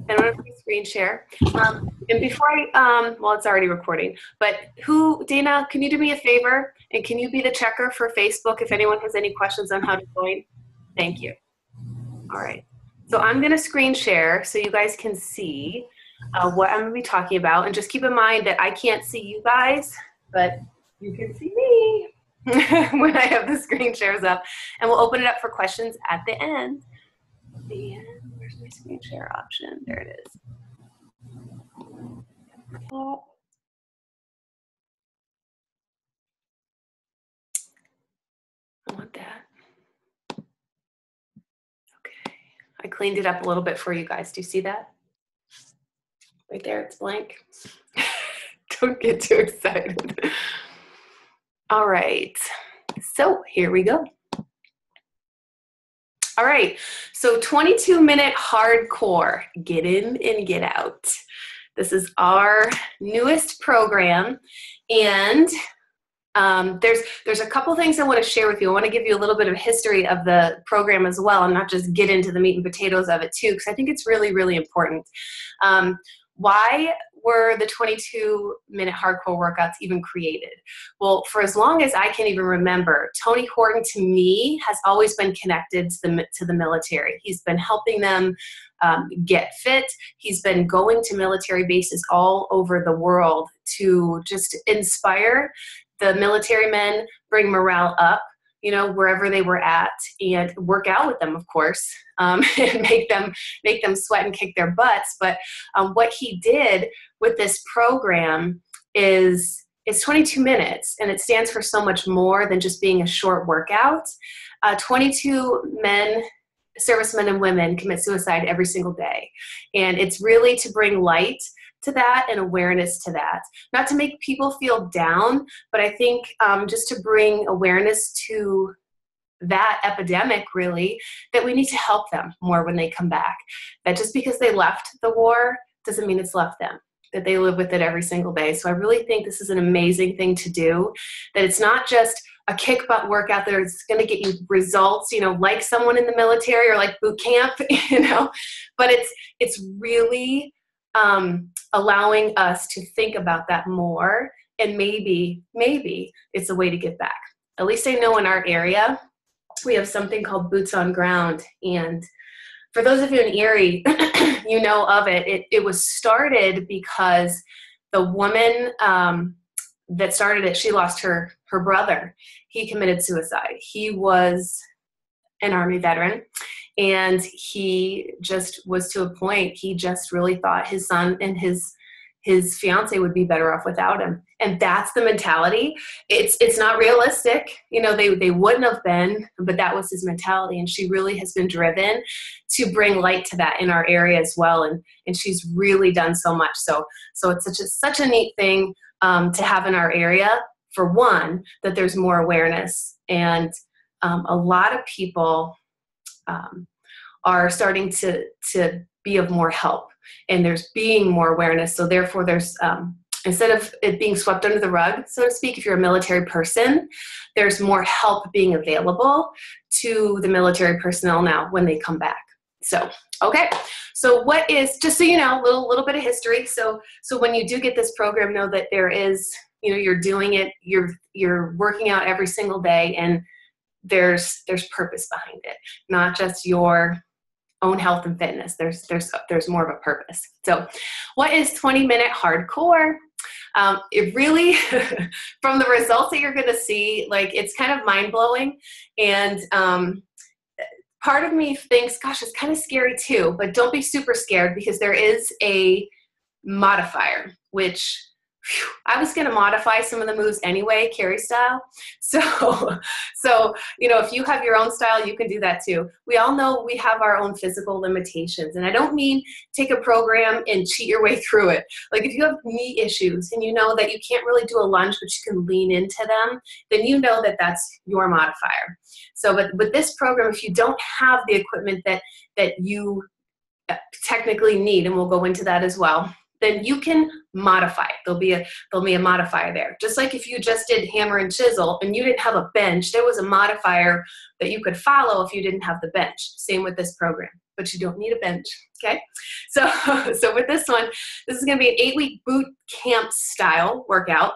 And I'm going to screen share. And before well, it's already recording, but Dana, can you do me a favor? And can you be the checker for Facebook if anyone has any questions on how to join? Thank you. All right. So I'm going to screen share so you guys can see what I'm going to be talking about. And just keep in mind that I can't see you guys, but you can see me when I have the screen shares up. And we'll open it up for questions at the end. Where's my screen share option? There it is. I want that. Okay. I cleaned it up a little bit for you guys. Do you see that? Right there, it's blank. Don't get too excited. All right. So here we go. All right. So 22-minute hardcore. Get in and get out. This is our newest program. And there's a couple things I want to share with you. I want to give you a little bit of history of the program as well, and not just get into the meat and potatoes of it too, because I think it's really, really important. Why were the 22-minute hardcore workouts even created? Well, for as long as I can even remember, Tony Horton to me has always been connected to the military. He's been helping them get fit. He's been going to military bases all over the world to just inspire the military men, bring morale up, you know, wherever they were at, and work out with them, of course, and make them sweat and kick their butts. But what he did with this program is it's 22 minutes, and it stands for so much more than just being a short workout. 22 men, servicemen and women, commit suicide every single day, and it's really to bring light to that and awareness to that. Not to make people feel down, but I think just to bring awareness to that epidemic, really, that we need to help them more when they come back. That just because they left the war doesn't mean it's left them, that they live with it every single day. So I really think this is an amazing thing to do, that it's not just a kick butt workout that is going to get you results, you know, like someone in the military or like boot camp, you know, but it's really allowing us to think about that more, and maybe it's a way to give back. At least I know in our area we have something called Boots on Ground, and for those of you in Erie, you know of it. It was started because the woman that started it, she lost her brother. He committed suicide. He was an Army veteran, and he just was to a point, he just really thought his son and his fiance would be better off without him. And that's the mentality. It's not realistic. You know, they wouldn't have been, but that was his mentality. And she really has been driven to bring light to that in our area as well. And she's really done so much. So it's such a neat thing to have in our area. For one, that there's more awareness, and a lot of people are starting to be of more help, and there's being more awareness. So therefore there's, instead of it being swept under the rug, so to speak, if you're a military person, there's more help being available to the military personnel now when they come back. So, okay. So what is, just so you know, a little bit of history. So when you do get this program, know that there is, you know, you're doing it, you're working out every single day, and there's purpose behind it, not just your own health and fitness. There's more of a purpose. So what is 20-minute hardcore? It really, from the results that you're going to see, like, it's kind of mind-blowing. And part of me thinks, gosh, it's kind of scary too, but don't be super scared, because there is a modifier, which I was going to modify some of the moves anyway, Carrie style. So, you know, if you have your own style, you can do that too. We all know we have our own physical limitations. And I don't mean take a program and cheat your way through it. Like, if you have knee issues and you know that you can't really do a lunge, but you can lean into them, then you know that that's your modifier. So, but with this program, if you don't have the equipment that you technically need, and we'll go into that as well, then you can modify it. There'll be a modifier there. Just like if you just did hammer and chisel and you didn't have a bench, there was a modifier that you could follow if you didn't have the bench. Same with this program. but you don't need a bench, okay? So, so with this one, this is gonna be an 8-week boot camp style workout.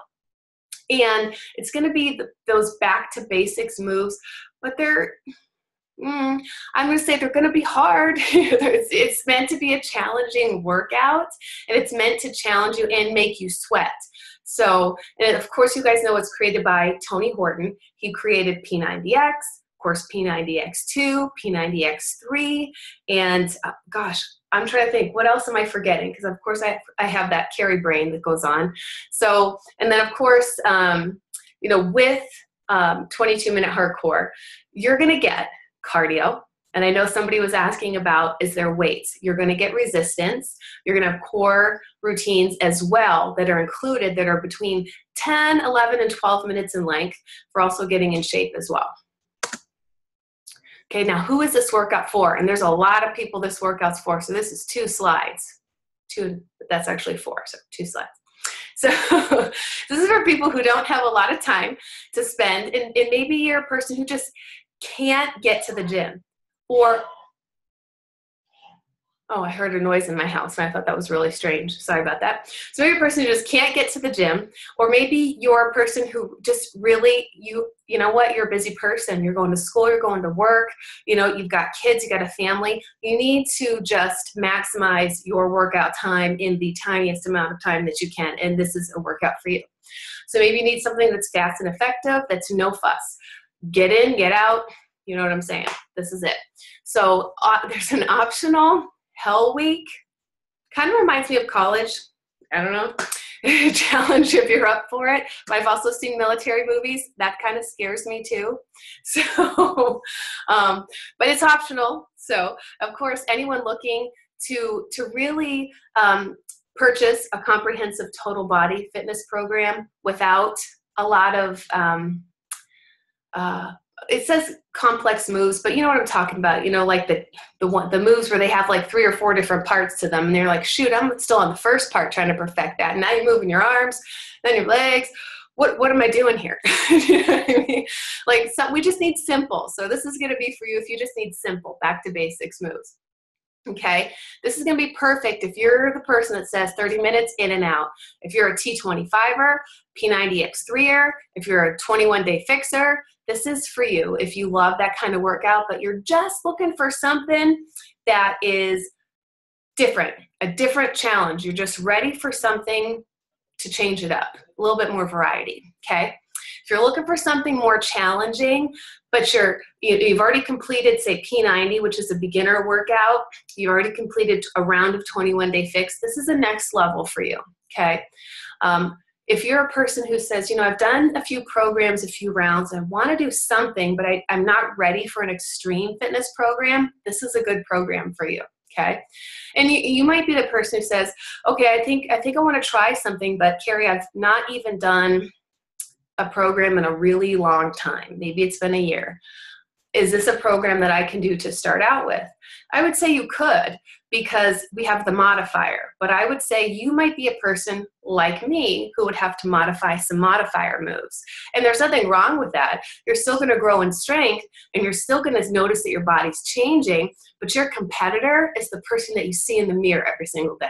And it's going to be those back to basics moves, but I'm going to say they're going to be hard. It's meant to be a challenging workout, and it's meant to challenge you and make you sweat. So, and of course, you guys know it's created by Tony Horton. He created P90X, of course, P90X2, P90X3, and gosh, I'm trying to think, what else am I forgetting? Because of course I have that carry brain that goes on. So, and then of course, you know, with 22-minute hardcore, you're gonna get cardio. And I know somebody was asking about, is there weights? You're gonna get resistance. You're gonna have core routines as well that are included that are between 10, 11, and 12 minutes in length for also getting in shape as well. Okay, now who is this workout for? And there's a lot of people this workout's for, so this is 2 slides. But that's actually 4, so 2 slides. So this is for people who don't have a lot of time to spend, and maybe you're a person who just can't get to the gym, or, oh, I heard a noise in my house, and I thought that was really strange. Sorry about that. So maybe you're a person who just can't get to the gym, or maybe you're a person who just really, you know what, you're a busy person. You're going to school, you're going to work, you know, you've got kids, you got a family. You need to just maximize your workout time in the tiniest amount of time that you can, and this is a workout for you. So maybe you need something that's fast and effective, that's no fuss. Get in, get out, you know what I'm saying? This is it. So there's an optional Hell Week. Kind of reminds me of college. I don't know. Challenge if you're up for it. But I've also seen military movies. That kind of scares me too. So, but it's optional. So, of course, anyone looking to really purchase a comprehensive total body fitness program without a lot of it says complex moves, but you know what I'm talking about. You know, like the moves where they have like 3 or 4 different parts to them, and they're like, shoot, I'm still on the first part trying to perfect that. And now you're moving your arms, then your legs. What am I doing here? You know what I mean? Like, we just need simple. So this is going to be for you if you just need simple, back to basics moves. Okay, this is going to be perfect if you're the person that says 30 minutes in and out. If you're a T25er, P90X3er, if you're a 21-day fixer, this is for you if you love that kind of workout, but you're just looking for something that is different, a different challenge. You're just ready for something to change it up, a little bit more variety, okay? If you're looking for something more challenging, but you've already completed, say, P90, which is a beginner workout, you've already completed a round of 21-day fix, this is the next level for you, okay? If you're a person who says, you know, I've done a few programs, a few rounds, I want to do something, but I'm not ready for an extreme fitness program, this is a good program for you, okay? And you might be the person who says, okay, I think I want to try something, but Carrie, I've not even done a program in a really long time. Maybe it's been a year. Is this a program that I can do to start out with? I would say you could, because we have the modifier, but I would say you might be a person like me who would have to modify some modifier moves. And there's nothing wrong with that. You're still going to grow in strength, and you're still going to notice that your body's changing, but your competitor is the person that you see in the mirror every single day.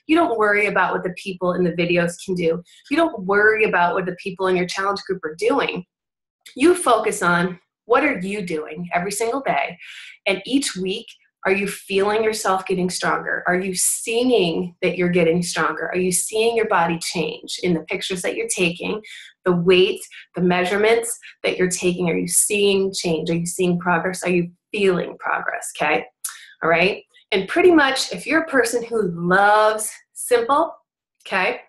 You don't worry about what the people in the videos can do. You don't worry about what the people in your challenge group are doing. You focus on, what are you doing every single day? And each week, are you feeling yourself getting stronger? Are you seeing that you're getting stronger? Are you seeing your body change in the pictures that you're taking, the weight, the measurements that you're taking? Are you seeing change? Are you seeing progress? Are you feeling progress? Okay. All right. And pretty much if you're a person who loves simple, okay,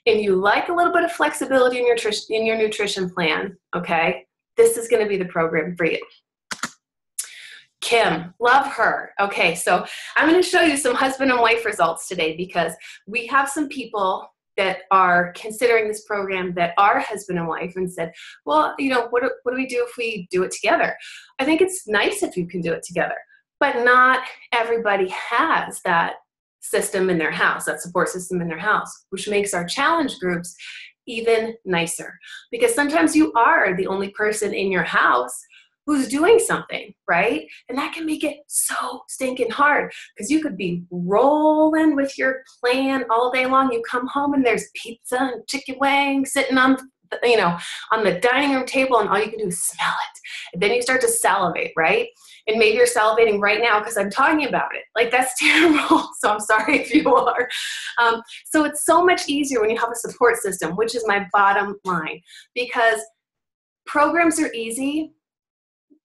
and you like a little bit of flexibility in your nutrition plan, okay, this is going to be the program for you. Kim, love her. Okay, so I'm going to show you some husband and wife results today, because we have some people that are considering this program that are husband and wife and said, well, you know, what do we do if we do it together? I think it's nice if you can do it together, but not everybody has that system in their house, that support system in their house, which makes our challenge groups even nicer, because sometimes you are the only person in your house who's doing something, right? And that can make it so stinking hard because you could be rolling with your plan all day long. You come home and there's pizza and chicken wings sitting on, on the dining room table, and all you can do is smell it. And then you start to salivate, right? And maybe you're salivating right now because I'm talking about it. Like, that's terrible. So I'm sorry if you are. So it's so much easier when you have a support system, which is my bottom line, because programs are easy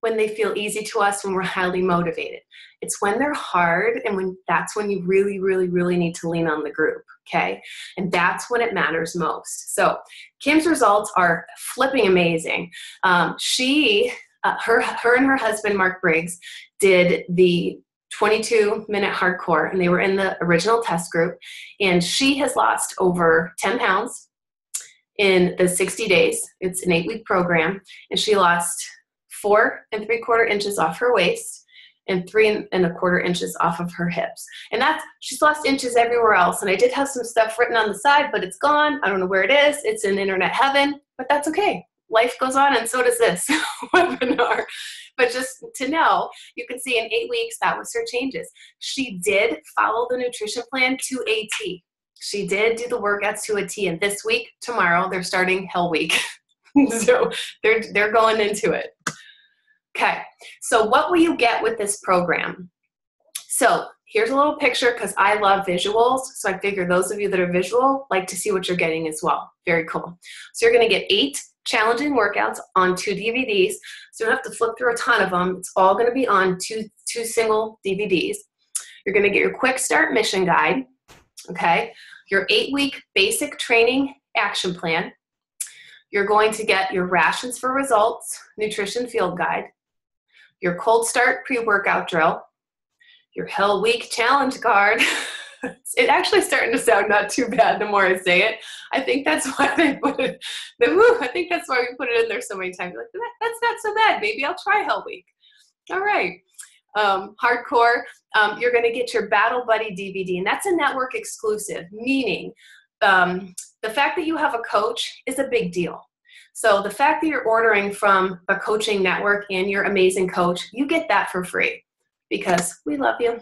when they feel easy to us, when we're highly motivated. It's when they're hard, and that's when you really, really, really need to lean on the group, okay? And that's when it matters most. So Kim's results are flipping amazing. Her and her husband, Mark Briggs, did the 22-minute hardcore, and they were in the original test group, and she has lost over 10 pounds in the 60 days. It's an 8-week program, and she lost 4 3/4 inches off her waist and 3 1/4 inches off of her hips. And she's lost inches everywhere else. And I did have some stuff written on the side, but it's gone. I don't know where it is. It's in internet heaven, but that's okay. Life goes on, and so does this webinar. But just to know, you can see in 8 weeks, that was her changes. She did follow the nutrition plan to a T. She did do the workouts to a T. And this week, tomorrow, they're starting Hell Week. So they're going into it. Okay, so what will you get with this program? So here's a little picture, because I love visuals. So I figure those of you that are visual like to see what you're getting as well. Very cool. So you're going to get 8 challenging workouts on 2 DVDs. So you don't have to flip through a ton of them. It's all going to be on two single DVDs. You're going to get your quick start mission guide, okay? Your 8-week basic training action plan. You're going to get your rations for results, nutrition field guide, your cold start pre-workout drill, your Hell Week challenge card. It's actually starting to sound not too bad the more I say it. I think that's why they put it, I think that's why we put it in there so many times. Like, that's not so bad. Maybe I'll try Hell Week. All right. Hardcore, you're going to get your Battle Buddy DVD, and that's a network exclusive, meaning the fact that you have a coach is a big deal. So the fact that you're ordering from a coaching network and your amazing coach, you get that for free because we love you.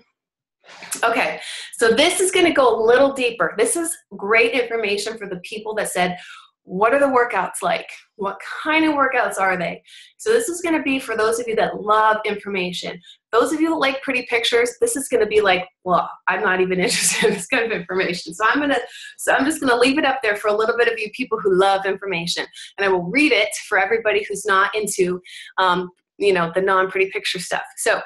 Okay, so this is going to go a little deeper. This is great information for the people that said, what are the workouts like? What kind of workouts are they? So this is going to be for those of you that love information. Those of you that like pretty pictures, this is going to be like, well, I'm not even interested in this kind of information. So I'm just going to leave it up there for a little bit of you people who love information. And I will read it for everybody who's not into, the non-pretty picture stuff. So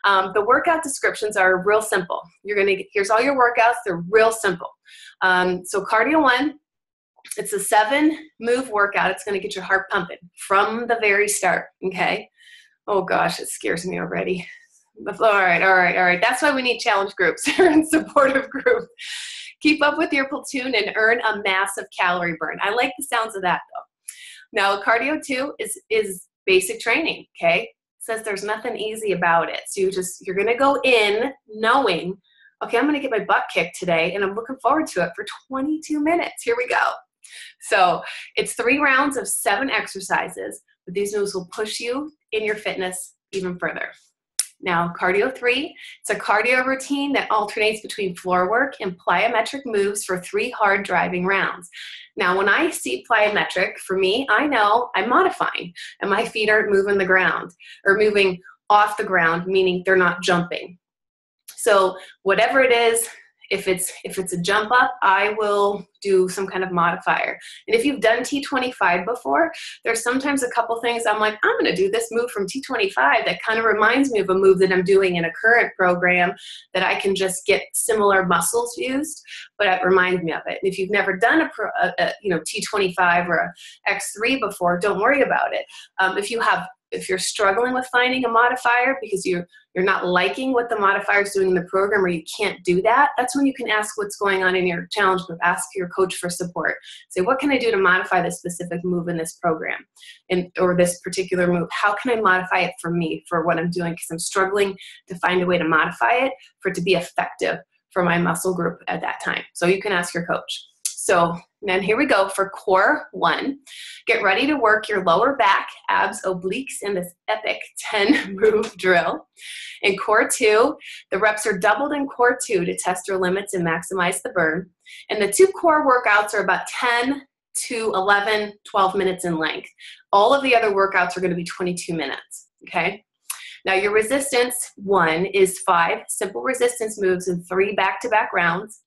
the workout descriptions are real simple. Here's all your workouts. They're real simple. So cardio 1, it's a 7-move workout. It's going to get your heart pumping from the very start, okay? Oh, gosh, it scares me already. All right. That's why we need challenge groups and supportive groups. Keep up with your platoon and earn a massive calorie burn. I like the sounds of that, though. Now, cardio 2 is basic training, okay? It says there's nothing easy about it. So you're going to go in knowing, okay, I'm going to get my butt kicked today, and I'm looking forward to it for 22 minutes. Here we go. So it's 3 rounds of 7 exercises, but these moves will push you in your fitness even further. Now, cardio 3, it's a cardio routine that alternates between floor work and plyometric moves for 3 hard driving rounds. Now, when I see plyometric, for me, I know I'm modifying, and my feet aren't moving the ground or moving off the ground, meaning they're not jumping. So whatever it is, if it's a jump up, I will do some kind of modifier. And if you've done T25 before, there's sometimes a couple things I'm like, I'm going to do this move from T25 that kind of reminds me of a move that I'm doing in a current program that I can just get similar muscles used, but it reminds me of it. And if you've never done a T25 or a X3 before, don't worry about it. If you're struggling with finding a modifier because you're not liking what the modifier is doing in the program, or you can't do that, that's when you can ask what's going on in your challenge group. Ask your coach for support. Say, what can I do to modify this specific move in this program or this particular move? How can I modify it for me, for what I'm doing? Because I'm struggling to find a way to modify it for it to be effective for my muscle group at that time. So you can ask your coach. So then here we go for core 1. Get ready to work your lower back, abs, obliques in this epic 10 move drill. In core 2, the reps are doubled in core 2 to test your limits and maximize the burn. And the 2 core workouts are about 10 to 11, 12 minutes in length. All of the other workouts are going to be 22 minutes, okay? Now your resistance 1 is 5 simple resistance moves and 3 back-to-back rounds.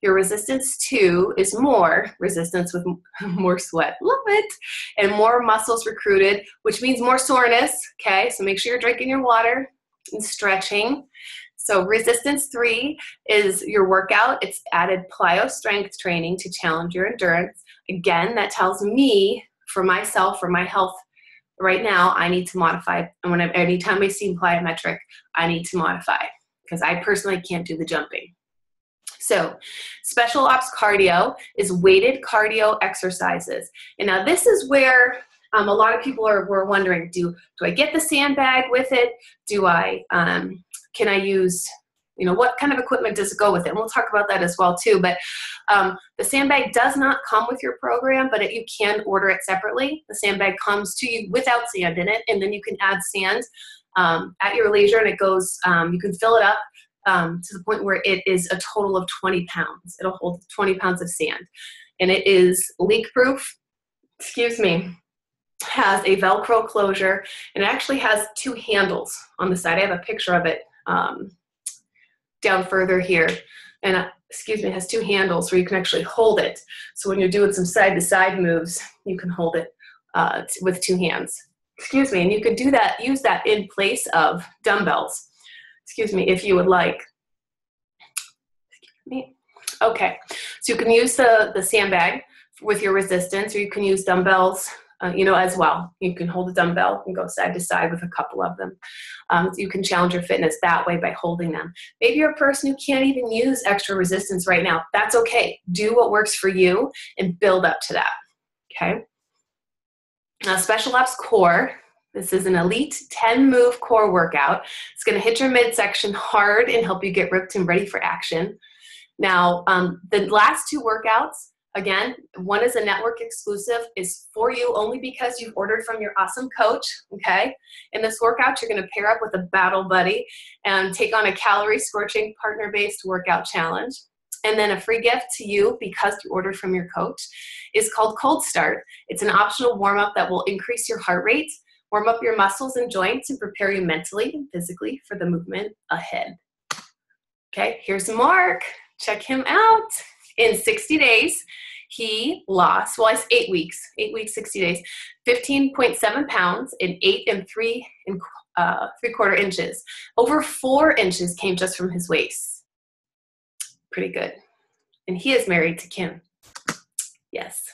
Your resistance 2 is more resistance with more sweat, love it, and more muscles recruited, which means more soreness, okay? So make sure you're drinking your water and stretching. So resistance 3 is your workout. It's added plyo strength training to challenge your endurance. Again, that tells me, for myself, for my health right now, I need to modify. And anytime I see plyometric, I need to modify because I personally can't do the jumping. So special ops cardio is weighted cardio exercises. And now this is where a lot of people were wondering, do I get the sandbag with it? Can I use, what kind of equipment does it go with it? And we'll talk about that as well too. But the sandbag does not come with your program, but you can order it separately. The sandbag comes to you without sand in it, and then you can add sand at your leisure, and it goes, you can fill it up to the point where it is a total of 20 pounds. It'll hold 20 pounds of sand. And it is leak-proof, has a Velcro closure, and it actually has 2 handles on the side. I have a picture of it down further here. And it has 2 handles where you can actually hold it. So when you're doing some side-to-side moves, you can hold it with 2 hands. And you could use that in place of dumbbells. If you would like. Okay, so you can use the sandbag with your resistance, or you can use dumbbells, as well. You can hold a dumbbell and go side to side with a couple of them. You can challenge your fitness that way by holding them. Maybe you're a person who can't even use extra resistance right now. That's okay. Do what works for you and build up to that, okay? Now, special ops core. This is an elite 10-move core workout. It's going to hit your midsection hard and help you get ripped and ready for action. Now, the last 2 workouts, again, one is a network exclusive, is for you only because you've ordered from your awesome coach, okay? In this workout, you're going to pair up with a battle buddy and take on a calorie-scorching partner-based workout challenge. And then a free gift to you because you ordered from your coach is called Cold Start. It's an optional warm-up that will increase your heart rate, warm up your muscles and joints, and prepare you mentally and physically for the movement ahead. Okay, here's Mark. Check him out. In 60 days, he lost, it's 8 weeks, 60 days, 15.7 pounds in 8 3/4 inches. Over 4 inches came just from his waist. Pretty good. And he is married to Kim. Yes.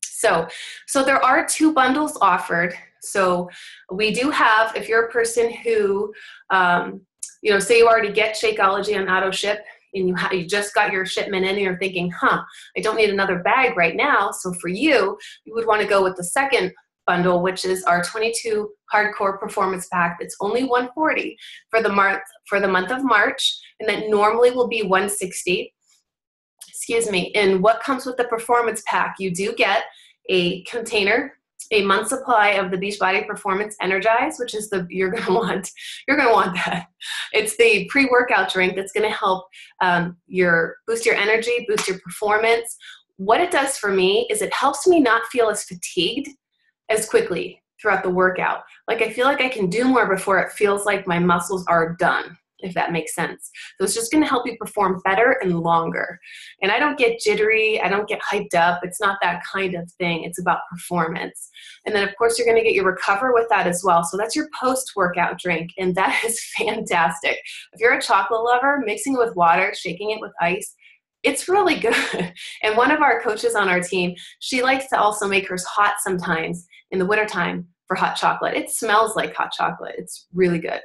So there are 2 bundles offered. So we do have, if you're a person who, say you already get Shakeology on auto ship and you just got your shipment in and you're thinking, I don't need another bag right now. So for you would want to go with the second bundle, which is our 22 hardcore performance pack. That's only $140 for the month of March, and that normally will be $160. And what comes with the performance pack? You do get a container, a month supply of the Beachbody Performance Energize, which is you're gonna want that. It's the pre-workout drink that's gonna help boost your energy, boost your performance. What it does for me is it helps me not feel as fatigued as quickly throughout the workout. Like I feel like I can do more before it feels like my muscles are done, if that makes sense. So it's just gonna help you perform better and longer. And I don't get jittery, I don't get hyped up. It's not that kind of thing. It's about performance. And then of course you're gonna get your Recover with that as well. So that's your post-workout drink, and that is fantastic. If you're a chocolate lover, mixing it with water, shaking it with ice, it's really good. And one of our coaches on our team, she likes to also make hers hot sometimes in the wintertime for hot chocolate. It smells like hot chocolate. It's really good.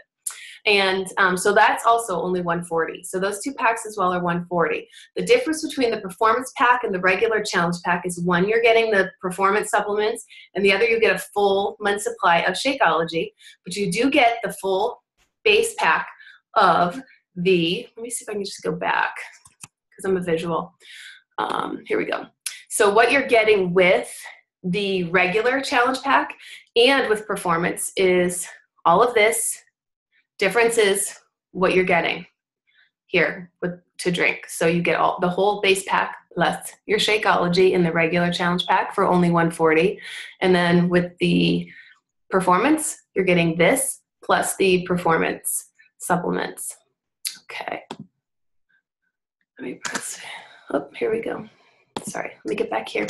And so that's also only $140. So those 2 packs as well are $140. The difference between the performance pack and the regular challenge pack is one, you're getting the performance supplements, and the other, you get a full month supply of Shakeology, but you do get the full base pack of let me see if I can just go back because I'm a visual. Here we go. So what you're getting with the regular challenge pack and with performance is all of this. Difference is what you're getting here to drink. So you get the whole base pack plus your Shakeology in the regular challenge pack for only $140. And then with the performance, you're getting this plus the performance supplements. Okay. Let me press. Oh, here we go. Sorry, let me get back here.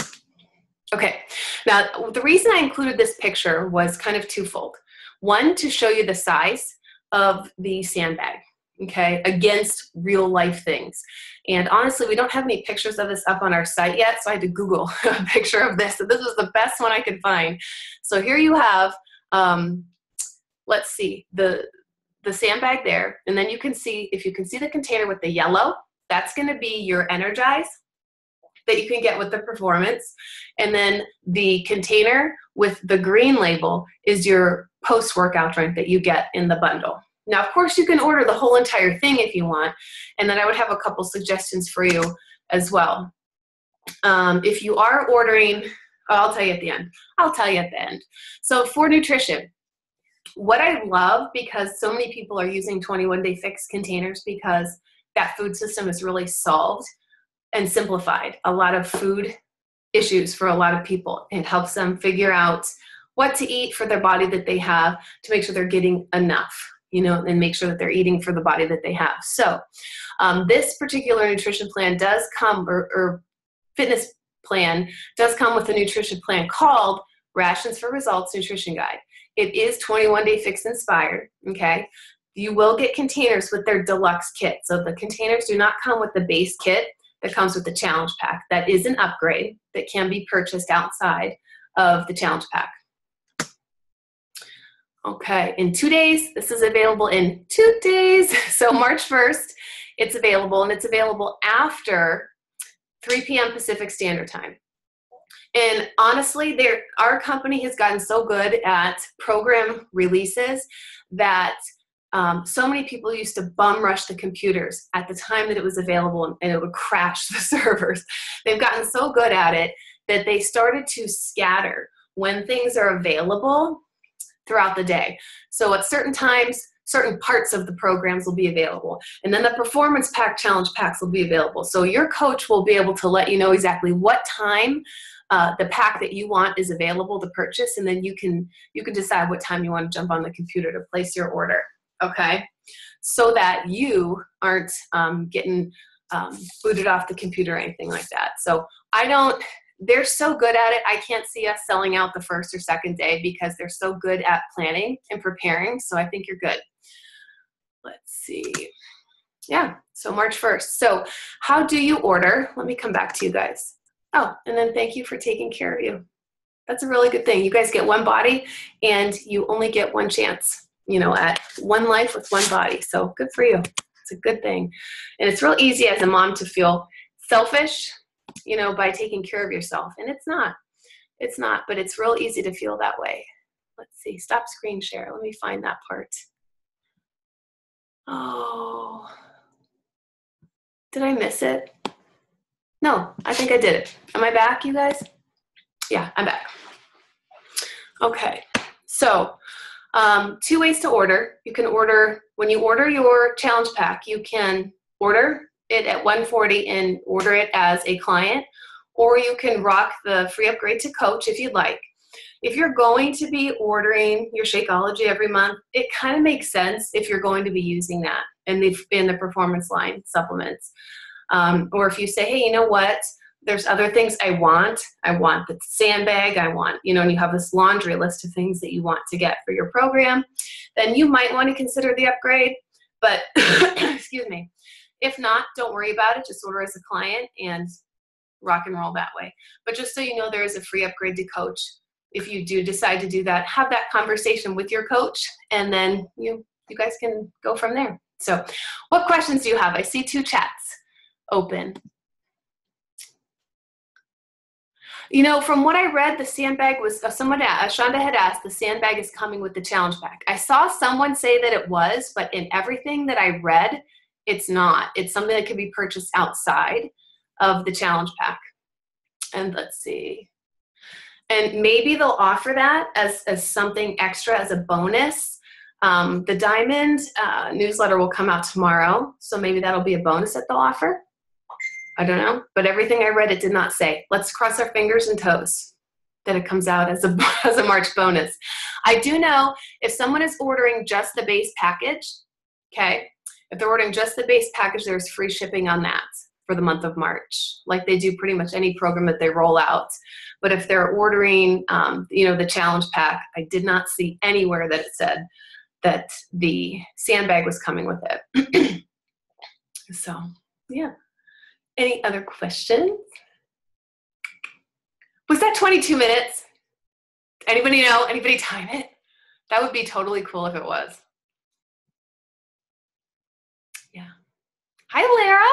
Okay. Now, the reason I included this picture was kind of twofold. One, to show you the size of the Sandbag, okay, against real life things. And honestly, we don't have any pictures of this up on our site yet, so I had to Google a picture of this. So this was the best one I could find. So here you have, let's see, the Sandbag there, and then you can see, if you can see the container with the yellow, that's going to be your Energize that you can get with the performance. And then the container with the green label is your post-workout drink that you get in the bundle. Now, of course, you can order the whole entire thing if you want, and then I would have a couple suggestions for you as well. If you are ordering, I'll tell you at the end. I'll tell you at the end. So for nutrition, what I love, because so many people are using 21-day fix containers because that food system is really solved and simplified a lot of food issues for a lot of people. It helps them figure out what to eat for their body that they have to make sure they're getting enough, you know, and make sure that they're eating for the body that they have. So this particular nutrition plan does come, or fitness plan does come with a nutrition plan called Rations for Results Nutrition Guide. It is 21-day fix inspired, okay? You will get containers with their deluxe kit. So the containers do not come with the base kit that comes with the challenge pack. That is an upgrade that can be purchased outside of the challenge pack. Okay, in 2 days, this is available in 2 days. So March 1st, it's available, and it's available after 3 p.m. Pacific Standard Time. And honestly, our company has gotten so good at program releases that so many people used to bum rush the computers at the time that it was available, and it would crash the servers. They've gotten so good at it that they started to scatter when things are available throughout the day. So at certain times, certain parts of the programs will be available. And then the performance pack challenge packs will be available. So your coach will be able to let you know exactly what time the pack that you want is available to purchase. And then you can decide what time you want to jump on the computer to place your order. Okay, so that you aren't getting booted off the computer or anything like that. So they're so good at it. I can't see us selling out the first or second day because they're so good at planning and preparing. So I think you're good. Let's see. Yeah, so March 1st. So how do you order? Let me come back to you guys. Oh, and then thank you for taking care of you. That's a really good thing. You guys get one body and you only get one chance, you know, at one life with one body. So good for you. It's a good thing. And it's real easy as a mom to feel selfish, you know, by taking care of yourself. And it's not, but it's real easy to feel that way. Let's see, stop screen share. Let me find that part. Oh, did I miss it? No, I think I did it. Am I back, you guys? Yeah, I'm back. Okay, so 2 ways to order. You can order, when you order your challenge pack, you can order it at $140 and order it as a client, or you can rock the free upgrade to coach if you'd like. If you're going to be ordering your Shakeology every month, it kind of makes sense if you're going to be using that in the performance line supplements. Or if you say, hey, you know what? There's other things I want. I want the Sandbag. I want, you know, and you have this laundry list of things that you want to get for your program, then you might want to consider the upgrade. But, excuse me, if not, don't worry about it. Just order as a client and rock and roll that way. But just so you know, there is a free upgrade to coach. If you do decide to do that, have that conversation with your coach, and then you guys can go from there. So what questions do you have? I see 2 chats open. You know, from what I read, the Sandbag was, Shonda had asked, the Sandbag is coming with the challenge pack. I saw someone say that it was, but in everything that I read, it's not. It's something that can be purchased outside of the challenge pack. And let's see. And maybe they'll offer that as something extra, as a bonus. The Diamond newsletter will come out tomorrow, so maybe that'll be a bonus that they'll offer. I don't know, but everything I read, it did not say. Let's cross our fingers and toes that it comes out as a March bonus. I do know if someone is ordering just the base package, okay, if they're ordering just the base package, there's free shipping on that for the month of March, like they do pretty much any program that they roll out. But if they're ordering, the challenge pack, I did not see anywhere that it said that the Sandbag was coming with it. So, yeah. Any other questions? Was that 22 minutes? Anybody know? Anybody time it? That would be totally cool if it was. Yeah. Hi, Lara.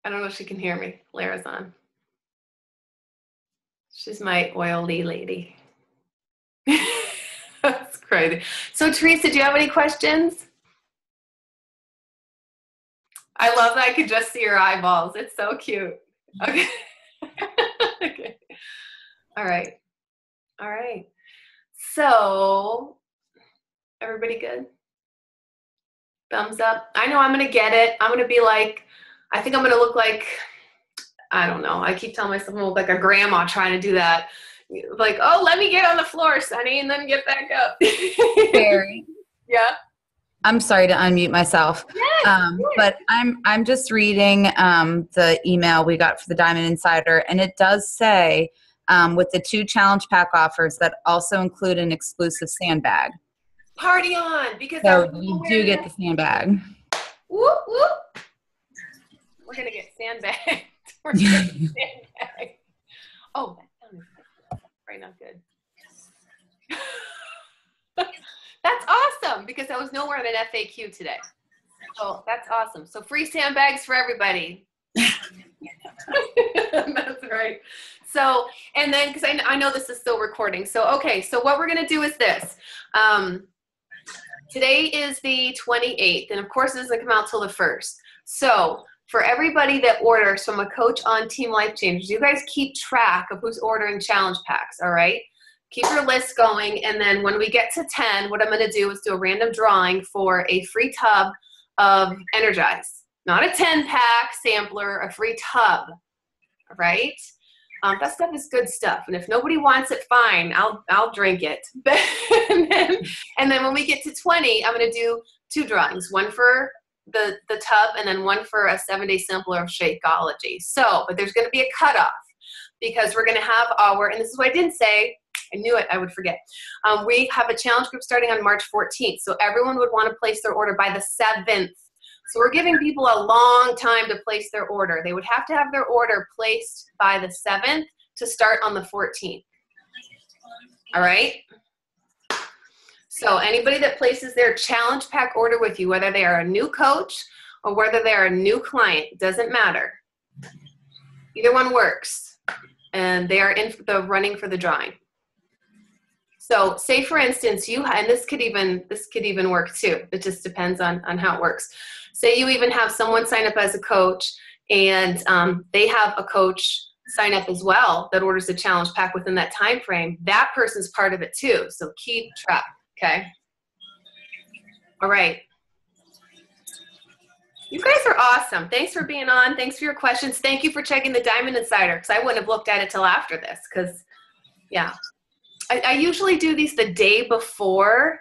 I don't know if she can hear me. Lara's on. She's my oily lady. That's crazy. So, Teresa, do you have any questions? I love that I could just see your eyeballs. It's so cute. Okay. Okay. All right. All right. So, everybody good? Thumbs up. I know I'm going to get it. I'm going to be like, I think I'm going to look like, I don't know. I keep telling myself I'm going to look like a grandma trying to do that. Like, oh, let me get on the floor, Sonny, and then get back up. Barry. Yeah. I'm sorry to unmute myself, Yes, but I'm just reading the email we got for the Diamond Insider, and it does say with the 2 challenge pack offers that also include an exclusive Sandbag. Party on, because so you do get the Sandbag. Whoop, whoop. We're gonna get Sandbag. We're gonna get Sandbag. Oh, that sounded right, not good. That's awesome, because that was nowhere in an FAQ today. So that's awesome. So free Sandbags for everybody. That's right. So, and then, because I know this is still recording. So, okay, so what we're going to do is this. Today is the 28th, and of course it doesn't come out till the 1st. So for everybody that orders from a coach on Team Life Changers, you guys keep track of who's ordering challenge packs, all right? Keep your list going, and then when we get to 10, what I'm going to do is do a random drawing for a free tub of Energize. Not a 10-pack sampler, a free tub, all right? That stuff is good stuff, and if nobody wants it, fine, I'll drink it. and then when we get to 20, I'm going to do 2 drawings, one for the tub and then one for a 7-day sampler of Shakeology. So, but there's going to be a cutoff, because we're going to have our, and this is what I didn't say, I knew it, I would forget. We have a challenge group starting on March 14th, so everyone would want to place their order by the 7th. So we're giving people a long time to place their order. They would have to have their order placed by the 7th to start on the 14th. All right? So anybody that places their challenge pack order with you, whether they are a new coach or whether they are a new client, doesn't matter. Either one works. And they are in the running for the drawing. So say for instance, and this could even work too. It just depends on how it works. Say you even have someone sign up as a coach, and they have a coach sign up as well that orders a challenge pack within that time frame. That person's part of it too. So keep track, okay? All right. You guys are awesome. Thanks for being on. Thanks for your questions. Thank you for checking the Diamond Insider, because I wouldn't have looked at it till after this, because, yeah. I usually do these the day before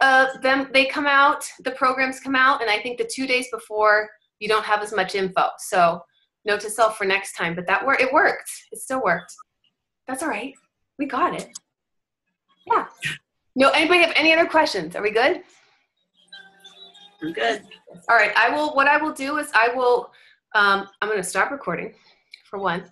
they come out, the programs come out, and I think the 2 days before you don't have as much info. So note to self for next time, but it worked. It still worked. That's all right. We got it. Yeah. No, anybody have any other questions? Are we good? I'm good. All right. What I will do is I'm going to stop recording for one.